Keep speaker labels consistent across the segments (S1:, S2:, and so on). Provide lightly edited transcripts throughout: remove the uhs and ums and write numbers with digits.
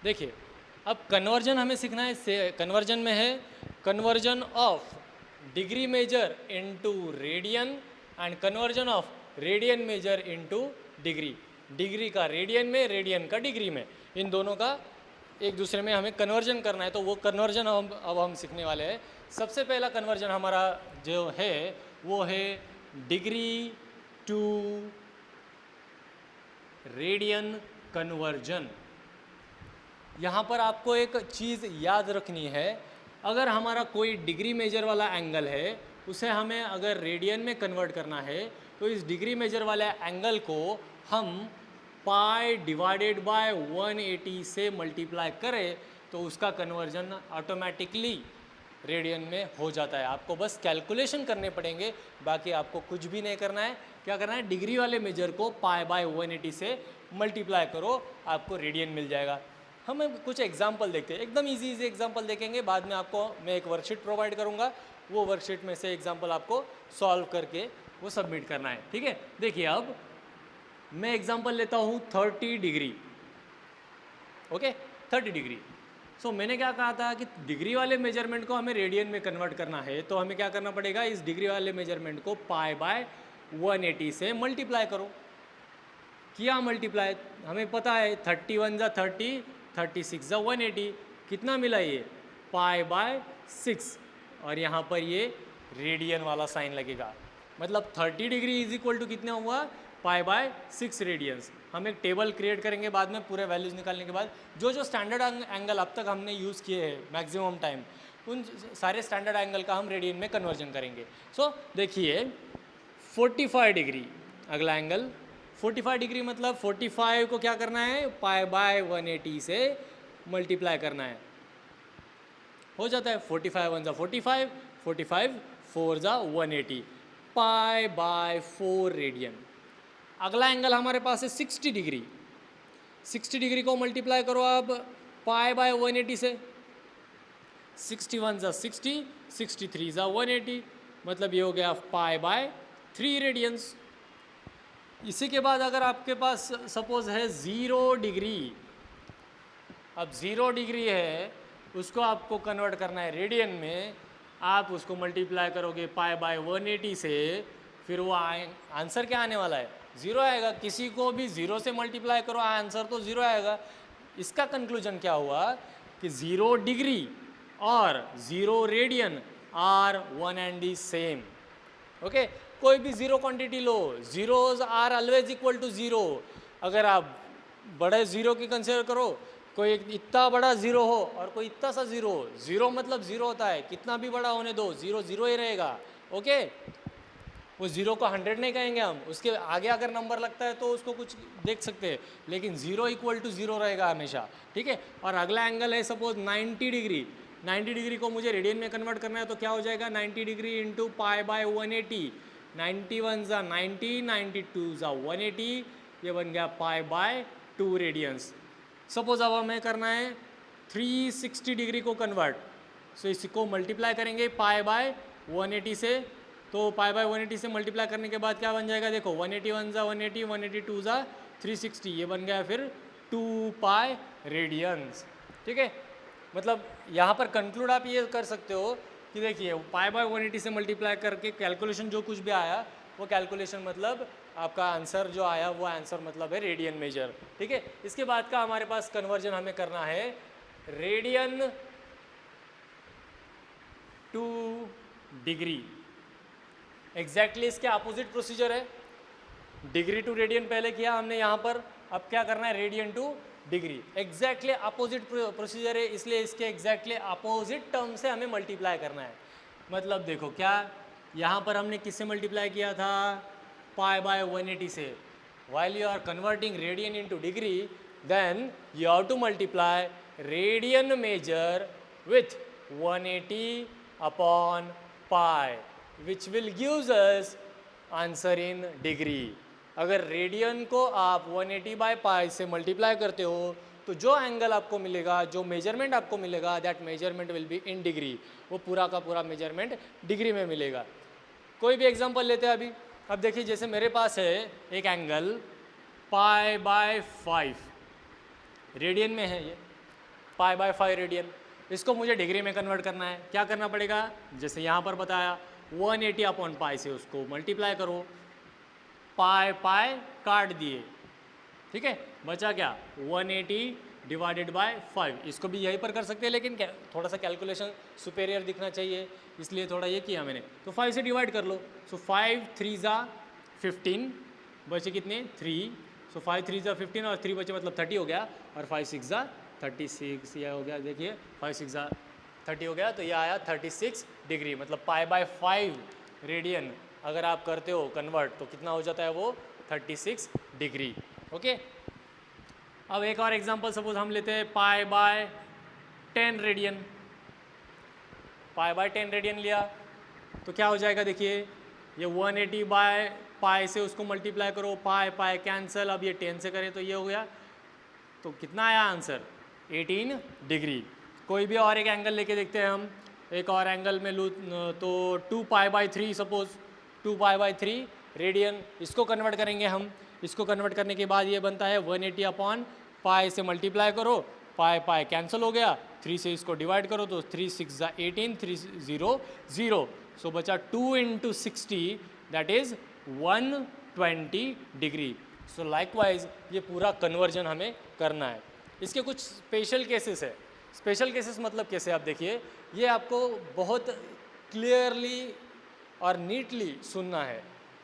S1: देखिए, अब कन्वर्जन हमें सीखना है। से कन्वर्जन में है conversion of degree measure into radian and conversion of radian measure into degree. Degree का रेडियन में, रेडियन का डिग्री में, इन दोनों का एक दूसरे में हमें कन्वर्जन करना है। तो वो कन्वर्जन अब हम सीखने वाले हैं। सबसे पहला कन्वर्जन हमारा जो है वो है डिग्री टू रेडियन कन्वर्जन। यहाँ पर आपको एक चीज़ याद रखनी है, अगर हमारा कोई डिग्री मेजर वाला एंगल है उसे हमें अगर रेडियन में कन्वर्ट करना है तो इस डिग्री मेजर वाले एंगल को हम पाई डिवाइडेड बाय 180 से मल्टीप्लाई करें तो उसका कन्वर्जन ऑटोमेटिकली रेडियन में हो जाता है। आपको बस कैलकुलेशन करने पड़ेंगे, बाकी आपको कुछ भी नहीं करना है। क्या करना है, डिग्री वाले मेजर को पाई बाय 180 से मल्टीप्लाई करो, आपको रेडियन मिल जाएगा। हम कुछ एग्जाम्पल देखते हैं, एकदम इजी एग्जाम्पल देखेंगे। बाद में आपको मैं एक वर्कशीट प्रोवाइड करूंगा, वो वर्कशीट में से एग्जाम्पल आपको सॉल्व करके वो सबमिट करना है। ठीक है, देखिए अब मैं एग्जाम्पल लेता हूँ 30 डिग्री। Okay, 30 degree. सो मैंने क्या कहा था कि डिग्री वाले मेजरमेंट को हमें रेडियन में कन्वर्ट करना है, तो हमें क्या करना पड़ेगा, इस डिग्री वाले मेजरमेंट को पाई बाय 180 से मल्टीप्लाई करो। किया मल्टीप्लाई, हमें पता है 31 जा 30, 36 जा 180, कितना मिला ये पाई बाय 6, और यहाँ पर ये रेडियन वाला साइन लगेगा। मतलब 30 डिग्री इज इक्वल टू कितना हुआ, पाई बाय 6 रेडियंस। हम एक टेबल क्रिएट करेंगे बाद में पूरे वैल्यूज निकालने के बाद। जो जो स्टैंडर्ड एंगल अब तक हमने यूज़ किए हैं मैक्सिमम टाइम, उन सारे स्टैंडर्ड एंगल का हम रेडियन में कन्वर्जन करेंगे। सो देखिए 45 डिग्री अगला एंगल। 45 डिग्री मतलब 45 को क्या करना है, पाई बाय 180 से मल्टीप्लाई करना है, हो जाता है 45 1 जा 45, 45 4 जा 180, पाई बाय 4 रेडियन। अगला एंगल हमारे पास है 60 डिग्री। 60 डिग्री को मल्टीप्लाई करो आप पाई बाय 180 से, 61 जा 60, 63 जा 180, मतलब ये हो गया पाई बाय 3 रेडियंस। इसी के बाद अगर आपके पास सपोज है 0 डिग्री, अब 0 डिग्री है उसको आपको कन्वर्ट करना है रेडियन में, आप उसको मल्टीप्लाई करोगे पाई बाय 180 से, फिर वो आंसर क्या आने वाला है, 0 आएगा। किसी को भी 0 से मल्टीप्लाई करो आंसर तो 0 आएगा। इसका कंक्लूजन क्या हुआ कि 0 डिग्री और 0 radian are one and the same. Okay, कोई भी 0 क्वांटिटी लो, zeros are always equal to 0। अगर आप बड़े 0 की कंसिडर करो, कोई इतना बड़ा 0 हो और कोई इतना सा 0 हो, 0 मतलब 0 होता है, कितना भी बड़ा होने दो 0 0 ही रहेगा। ओके, वो 0 को 100 नहीं कहेंगे हम, उसके आगे अगर नंबर लगता है तो उसको कुछ देख सकते हैं, लेकिन 0 इक्वल टू 0 रहेगा हमेशा। ठीक है, और अगला एंगल है सपोज 90 डिग्री। 90 डिग्री को मुझे रेडियन में कन्वर्ट करना है, तो क्या हो जाएगा 90 डिग्री इंटू पाई बाय 180, 91 जा 90, 92 जा 180, ये बन गया पाई बाय 2 रेडियंस। सपोज अब हमें करना है 360 डिग्री को कन्वर्ट, सो इसको मल्टीप्लाई करेंगे पाई बाय 180 से, तो पाई बाय 180 से मल्टीप्लाई करने के बाद क्या बन जाएगा, देखो 181 जा 180, 182 जा 360, ये बन गया फिर 2 पाई रेडियंस। ठीक है, मतलब यहाँ पर कंक्लूड आप ये कर सकते हो कि देखिए पाई बाय 180 से मल्टीप्लाई करके कैलकुलेशन जो कुछ भी आया वो कैलकुलेशन मतलब आपका आंसर जो आया वो आंसर मतलब है रेडियन मेजर। ठीक है, इसके बाद का हमारे पास कन्वर्जन हमें करना है रेडियन टू डिग्री। एग्जैक्टली इसके अपोजिट प्रोसीजर है, डिग्री टू रेडियन पहले किया हमने यहाँ पर, अब क्या करना है radian two degree. Exactly opposite procedure है, इसलिए इसके एग्जैक्टली अपोजिट टर्म से हमें मल्टीप्लाई करना है। मतलब देखो क्या, यहाँ पर हमने किससे मल्टीप्लाई किया था, पाई बाय 180 से। While you are converting radian into degree, then you have to multiply radian measure with 180 upon pi, which will gives us answer in degree. अगर रेडियन को आप 180 बाय पाई से मल्टीप्लाई करते हो तो जो एंगल आपको मिलेगा, जो मेजरमेंट आपको मिलेगा, that measurement will be in degree. वो पूरा का पूरा मेजरमेंट डिग्री में मिलेगा। कोई भी एग्जांपल लेते हैं अभी। अब देखिए जैसे मेरे पास है एक एंगल पाई बाय 5, रेडियन में है ये, पाई बाय 5 रेडियन। इसको मुझे डिग्री में कन्वर्ट करना है, क्या करना पड़ेगा, जैसे यहाँ पर बताया 180 अपॉन पाई से उसको मल्टीप्लाई करो, पाई पाई काट दिए, ठीक है, बचा क्या 180 डिवाइडेड बाय 5। इसको भी यहीं पर कर सकते हैं, लेकिन थोड़ा सा कैलकुलेशन सुपेरियर दिखना चाहिए, इसलिए थोड़ा ये किया मैंने। तो 5 से डिवाइड कर लो, सो 5 3 ज़ा 15, बचे कितने 3, सो 5 3 ज़ा 15 और 3 बचे मतलब 30 हो गया, और 5 6 ज़ा 36 यह हो गया, देखिए 5 6 ज़ा 30 हो गया, तो यह आया 36 डिग्री, मतलब पाई बाय 5 रेडियन अगर आप करते हो कन्वर्ट तो कितना हो जाता है वो 36 डिग्री। ओके, अब एक और एग्जांपल सपोज हम लेते हैं pi by 10 radian. Pi by 10 radian लिया तो क्या हो जाएगा, देखिए ये 180 बाय पाई से उसको मल्टीप्लाई करो, पाई पाई कैंसिल, अब ये 10 से करें तो ये हो गया, तो कितना आया आंसर 18 डिग्री। कोई भी और एक एंगल लेके देखते हैं हम, एक और एंगल में लूँ तो 2 pi by 3 suppose 2 pi by 3 radian, इसको कन्वर्ट करेंगे हम। इसको कन्वर्ट करने के बाद ये बनता है 180 अपॉन पाई से मल्टीप्लाई करो, पाई पाई कैंसिल हो गया, 3 से इसको डिवाइड करो तो 3 6 ज़ा 18, 3 0 0, सो बचा 2 into 60 that is 120 degree. So likewise ये पूरा कन्वर्जन हमें करना है। इसके कुछ स्पेशल केसेस है। स्पेशल केसेस मतलब कैसे, आप देखिए ये आपको बहुत क्लियरली और नीटली सुनना है,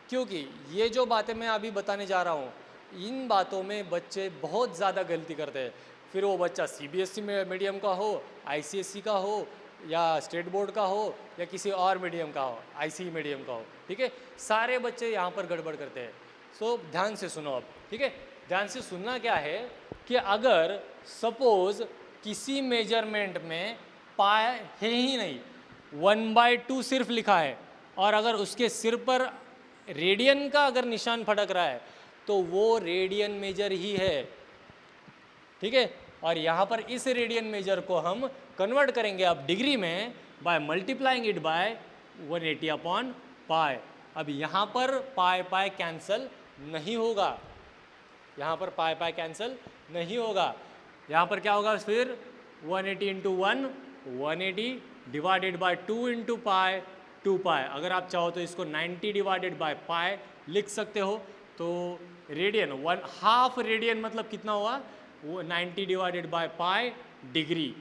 S1: क्योंकि ये जो बातें मैं अभी बताने जा रहा हूँ इन बातों में बच्चे बहुत ज़्यादा गलती करते हैं। फिर वो बच्चा CBSE मीडियम का हो, ICSE का हो, या स्टेट बोर्ड का हो, या किसी और मीडियम का हो, ICE मीडियम का हो, ठीक है, सारे बच्चे यहाँ पर गड़बड़ करते हैं। सो ध्यान से सुनो अब, ठीक है, ध्यान से सुनना क्या है कि अगर सपोज किसी मेजरमेंट में पाई है ही नहीं, 1/2 सिर्फ लिखा है, और अगर उसके सिर पर रेडियन का अगर निशान फटक रहा है तो वो रेडियन मेजर ही है, ठीक है। और यहाँ पर इस रेडियन मेजर को हम कन्वर्ट करेंगे अब डिग्री में by multiplying it by 180 upon पाई। अब यहाँ पर पाई पाई कैंसिल नहीं होगा, यहाँ पर पाई पाई कैंसिल नहीं होगा, यहाँ पर क्या होगा फिर 180 into 1 180 divided by 2 into pi 2 पाई। अगर आप चाहो तो इसको 90 डिवाइडेड बाय पाई लिख सकते हो। तो रेडियन 1/2 रेडियन मतलब कितना हुआ, वो 90 डिवाइडेड बाय पाई डिग्री।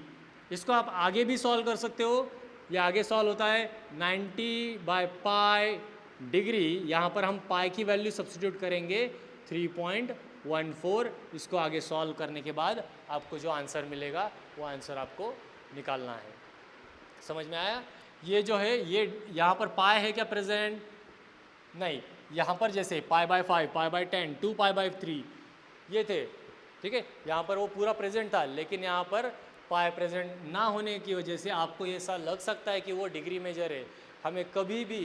S1: इसको आप आगे भी सॉल्व कर सकते हो, ये आगे सॉल्व होता है 90 बाय पाई डिग्री, यहाँ पर हम पाई की वैल्यू सब्स्टिट्यूट करेंगे 3.14। इसको आगे सॉल्व करने के बाद आपको जो आंसर मिलेगा वो आंसर आपको निकालना है। समझ में आया? ये जो है ये यहाँ पर पाई है क्या प्रेजेंट? नहीं, यहाँ पर जैसे pi by 5, pi by 10, 2 pi by 3 ये थे, ठीक है, यहाँ पर वो पूरा प्रेजेंट था, लेकिन यहाँ पर पाई प्रेजेंट ना होने की वजह से आपको ये ऐसा लग सकता है कि वो डिग्री मेजर है। हमें कभी भी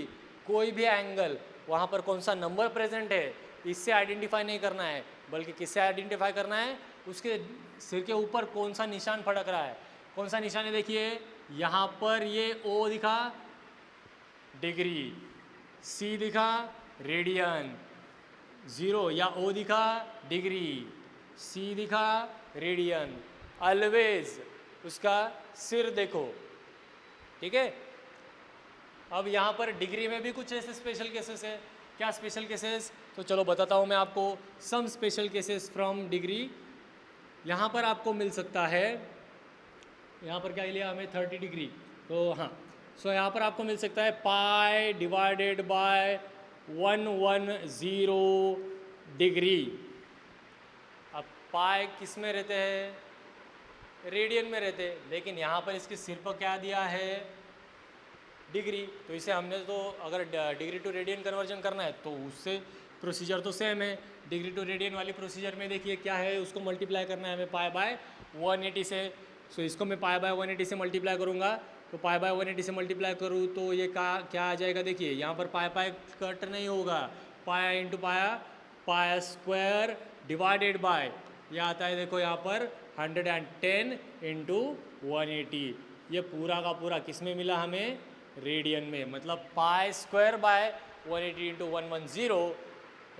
S1: कोई भी एंगल वहाँ पर कौन सा नंबर प्रेजेंट है इससे आइडेंटिफाई नहीं करना है, बल्कि किससे आइडेंटिफाई करना है, उसके सिर के ऊपर कौन सा निशान फटक रहा है। कौन सा निशान है, देखिए यहाँ पर ये O दिखा डिग्री, C दिखा रेडियन, 0 या O दिखा डिग्री, C दिखा रेडियन, ऑलवेज उसका सिर देखो, ठीक है। अब यहाँ पर डिग्री में भी कुछ ऐसे स्पेशल केसेस है। क्या स्पेशल केसेस? तो चलो बताता हूँ मैं आपको some special cases from degree. यहाँ पर आपको मिल सकता है, यहाँ पर क्या लिया हमें 30 डिग्री, तो हाँ, सो यहाँ पर आपको मिल सकता है पाई डिवाइडेड बाय 110 डिग्री। अब पाई किस में रहते हैं? रेडियन में रहते हैं, लेकिन यहाँ पर इसके सिर पर क्या दिया है? डिग्री। तो इसे हमने तो अगर डिग्री टू रेडियन कन्वर्जन करना है तो उससे प्रोसीजर तो सेम है। डिग्री टू रेडियन वाली प्रोसीजर में देखिए क्या है, उसको मल्टीप्लाई करना है हमें पाई बाय 180 से। सो इसको मैं पाई बाय 180 से मल्टीप्लाई करूँगा, तो पाई बाय 180 से मल्टीप्लाई करूँ तो ये क्या आ जाएगा, देखिए यहाँ पर पाई पाई कट नहीं होगा, पाया इंटू पाया, पाया स्क्वायर डिवाइडेड बाय, ये आता है देखो यहाँ पर 110 इंटू 180। ये पूरा का पूरा किस में मिला हमें? रेडियन में, मतलब pi square by 180 into 110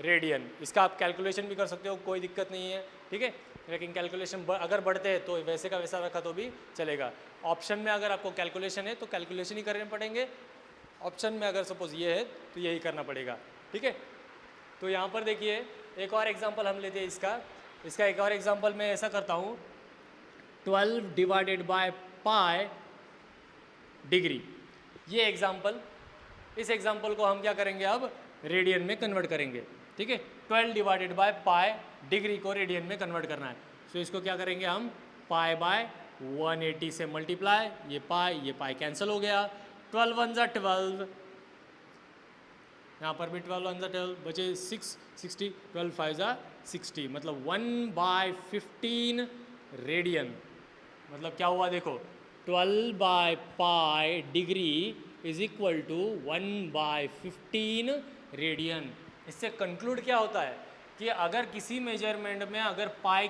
S1: radian. इसका आप कैलकुलेशन भी कर सकते हो, कोई दिक्कत नहीं है, ठीक है। लेकिन कैलकुलेशन अगर बढ़ते हैं तो वैसे का वैसा रखा तो भी चलेगा। ऑप्शन में अगर आपको कैलकुलेशन है तो कैलकुलेशन ही करने पड़ेंगे, ऑप्शन में अगर सपोज ये है तो यही करना पड़ेगा, ठीक है। तो यहाँ पर देखिए एक और एग्जांपल हम लेते हैं इसका एक और एग्जांपल मैं ऐसा करता हूँ, 12 डिवाइडेड बाय पाई डिग्री। ये एग्जांपल, इस एग्जांपल को हम क्या करेंगे अब रेडियन में कन्वर्ट करेंगे, ठीक है। 12 डिवाइडेड बाय पाई डिग्री को रेडियन में कन्वर्ट करना है। सो इसको क्या करेंगे हम, पाई बाय 180 से मल्टीप्लाई, ये पाई कैंसिल हो गया, 12 1 जा 12, यहाँ पर भी 12 1 जा 12 बचे 6 60, 12 5 जा 60, मतलब 1/15 रेडियन। मतलब क्या हुआ देखो, 12 by pi degree is equal to 1/15 radian. इससे कंक्लूड क्या होता है कि अगर किसी मेजरमेंट में अगर पाई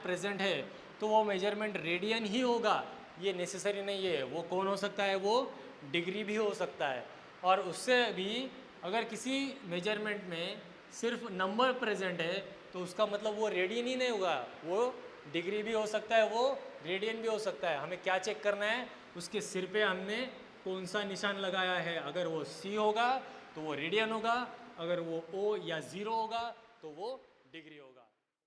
S1: प्रेजेंट है तो वो मेजरमेंट रेडियन ही होगा, ये नेसेसरी नहीं है। वो कौन हो सकता है, वो डिग्री भी हो सकता है। और उससे भी अगर किसी मेजरमेंट में सिर्फ नंबर प्रेजेंट है तो उसका मतलब वो रेडियन ही नहीं होगा, वो डिग्री भी हो सकता है, वो रेडियन भी हो सकता है। हमें क्या चेक करना है, उसके सिर पे हमने कौन सा निशान लगाया है। अगर वो C होगा तो वो रेडियन होगा, अगर वो O या 0 होगा तो वो डिग्री होगा।